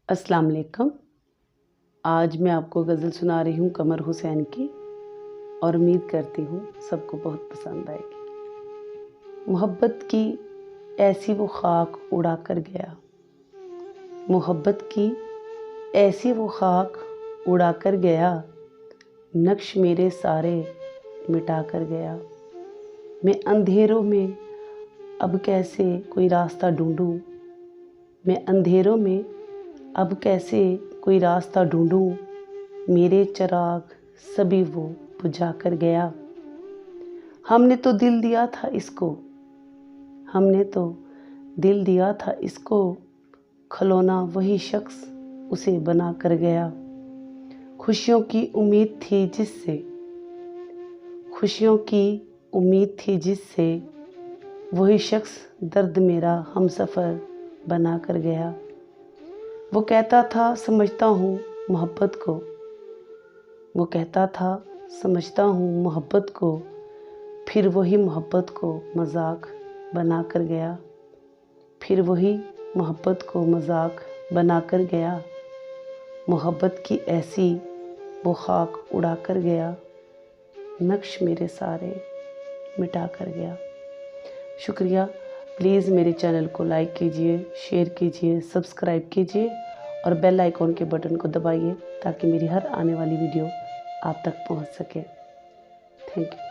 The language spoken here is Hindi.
अस्सलाम वालेकुम। आज मैं आपको गज़ल सुना रही हूँ कमर हुसैन की और उम्मीद करती हूँ सबको बहुत पसंद आएगी। मोहब्बत की ऐसी वो खाक उड़ा कर गया, मोहब्बत की ऐसी वो खाक उड़ा कर गया, नक्श मेरे सारे मिटा कर गया। मैं अंधेरों में अब कैसे कोई रास्ता ढूंढूं, मैं अंधेरों में अब कैसे कोई रास्ता ढूंढूं, मेरे चिराग सभी वो बुझा कर गया। हमने तो दिल दिया था इसको, हमने तो दिल दिया था इसको, खलौना वही शख्स उसे बना कर गया। खुशियों की उम्मीद थी जिससे, खुशियों की उम्मीद थी जिससे, वही शख्स दर्द मेरा हमसफ़र बना कर गया। वो कहता था समझता हूँ मोहब्बत को, वो कहता था समझता हूँ मोहब्बत को, फिर वही मोहब्बत को मजाक बना कर गया, फिर वही मोहब्बत को मजाक बना कर गया। मोहब्बत की ऐसी वो खाक उड़ा कर गया, नक्श मेरे सारे मिटा कर गया। शुक्रिया। प्लीज़ मेरे चैनल को लाइक कीजिए, शेयर कीजिए, सब्सक्राइब कीजिए और बेल आइकॉन के बटन को दबाइए ताकि मेरी हर आने वाली वीडियो आप तक पहुंच सके। Thank you.